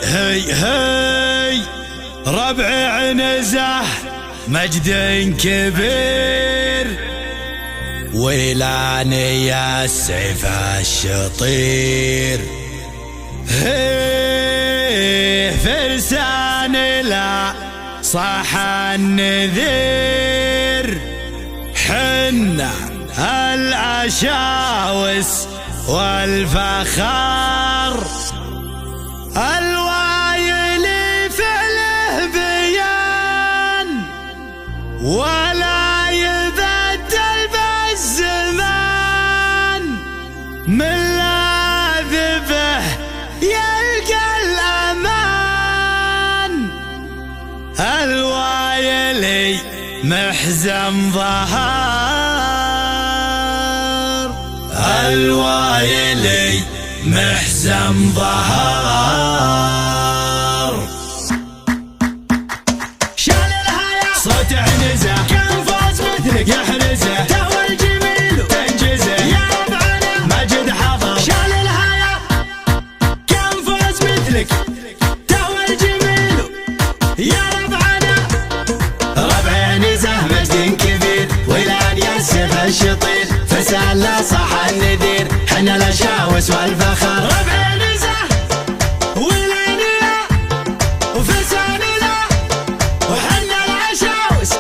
هي ربع عنزه مجد كبير، ويلاني يا السيف الشطير. هي فرسان لا صاح النذير، حنا العشاوس والفخر، الوايلي فعله بيان ولا يبدل بالزمان، من لاذ به يلقى الأمان، الوايلي محزم ظهر، الوايلي محزم ظهر. شال الهيا صوت عنزه كان فاز مثلك يحرزه، تهوى الجميل تنجزه يا ربعنا مجد حضر. شال الهيا كان فاز مثلك تهوى الجميل يا ربعنا، ربع عنزه مجد كبير، ويلان يسف الشطير، فسال لا صح النذير، حنا الاشاوس والفخر. ربع عنزه ولانيا وفرساننا وحنا العشاوس،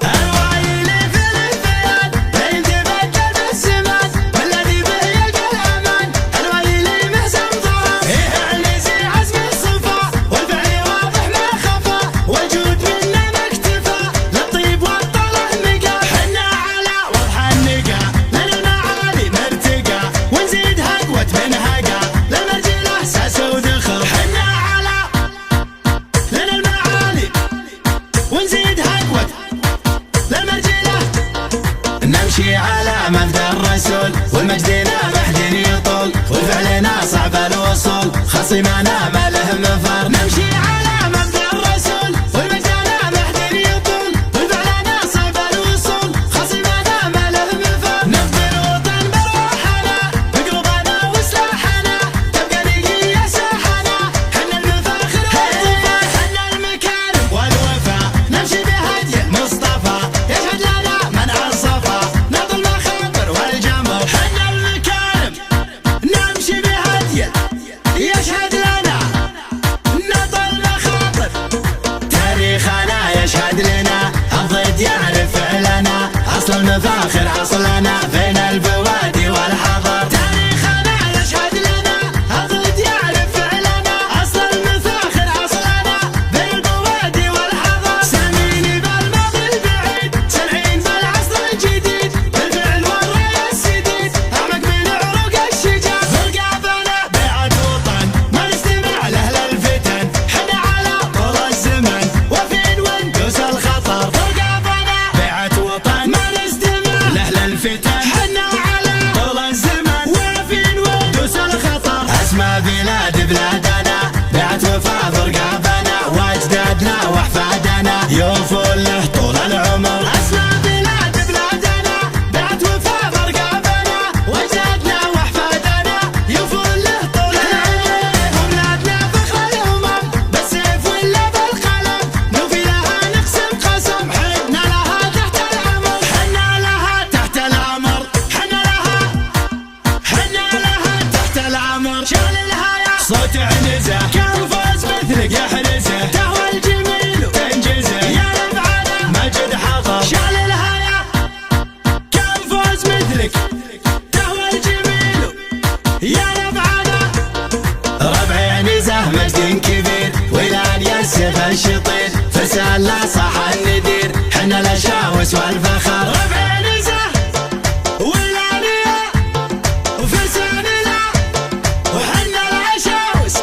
الوايلي في الانفياد بين تبدل بالزمان، والذي به يلقى الامان، الوايلي محزم ظهر. ايه عنزي عزم الصفا والفعل واضح ما خفى، والجود منا ما اكتفى، للطيب والطلع نقى، حنا على وضح النقا، لنا المعالي مرتقى ونزيد قوة من هقى، للمرجله ساس ودخل. حنا على لنا المعالي ونزيد قوة للمرجله، نمشي على مبدأ الرسول، والمجدنا محد يطول، والفعلنا صعب الوصول، خصمنا ما له مفر. نمشي على مبدأ الرسول والمجدنا محد يطول، والفعلنا صعب الوصول، خصمنا ما له مفر. نفدي الوطن بروحنا بقلوبنا وسلاحنا، تبقى نقية ساحنا، حنا المفاخر والوفا، حنا المكارم والوفا نمشي بهدي مصطفى يشهد لنا منع الصفا، نضل المخاطر والجمر. حنا المكارم نمشي بهدي يشهد لنا نضل المخاطر، تاريخنا يشهد لنا، الضد يعرف فعلنا، اصل المفاخر اصلنا بين البوادي والحضر. تاريخنا يشهد لنا، الضد يعرف فعلنا، أصل المفاخر أصلنا بين البوادي والحضر. ساميني بالماضي البعيد، سامعين بالعصر الجديد، بالفعل والرأي السديد، أعمق من عروق الشجاع، فرقابنا بيعة وطن ما نستمع لأهل الفتن، حنا على طول الزمن وفين وين دوس الخطر. فرقابنا بيعة وطن ما نستمع لأهل الفتن، حنا على طول الزمن وفين وين دوس الخطر. اسمى بلاد بلادنا، بيعة وفا فرقابنا، واجدادنا واحفادنا يوفوا له طول العمر. أسمى بلاد بلادنا، بعت وفا فرقابنا، وجدنا واحفادنا يوفون له طول العمر. وبلادنا فخر الأمم، بالسيف ولا بالقلم، نوفي لها نقسم قسم، حنا لها تحت الأمر، حنا لها تحت الامر، حنا لها تحت الأمر. شال الهيا صوت عنزه كان فاز مثلك يحرزه، تهوى الجميل تنجزه يا ربعنا، مجد حضر. شال الهيا كان فوز مثلك تهوى الجميل يا ربعنا، ربع عنزه مجد كبير، ويلان يسف الشطير، فسال لا صح النذير، حنا الاشاوس والفخر. ربع عنزه ولانيا وفرساننا وحنا العشاوس،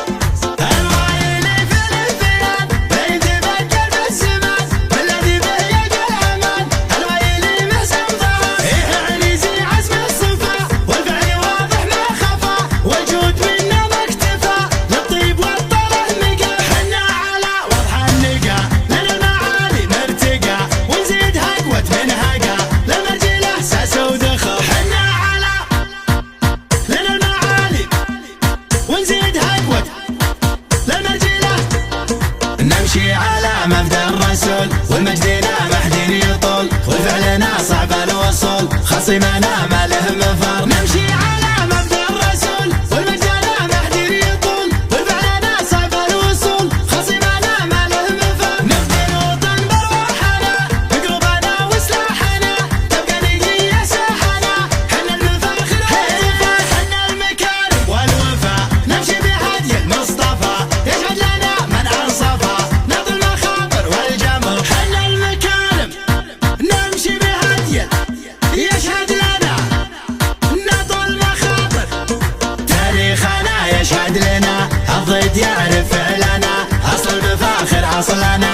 الوايلي في الانفياد بين تبدل بالزمان، والذي به يلقى الامان، الوايلي محزم ظهر. ايه عنزي عزم الصفا والفعل واضح ما خفى، والجود منا ما اكتفى، للطيب والطلع نقى، حنا على وضح النقا، لنا المعالي مرتقى ونزيد قوة من والمجد ما حد يطول وفعلنا صعب الوصول خصمنا ما له مفر نمشي على مبدأ الرسول والمجد ما حد يطول وفعلنا صعب الوصول خصمنا ما له مفر نفدي الوطن بروحنا بقلوبنا وسلاحنا تبقى نقية ساحنا حنا المفاخر حنا المكارم والوفاء نمشي بهدي المصطفى يشهد لنا من انصفى ناض المخاطر والجمر حنا المكارم نمشي بهدي يشهد لنا ناض المخاطر تاريخنا يشهد لنا الضد يعرف فعلنا أصل المفاخر أصلنا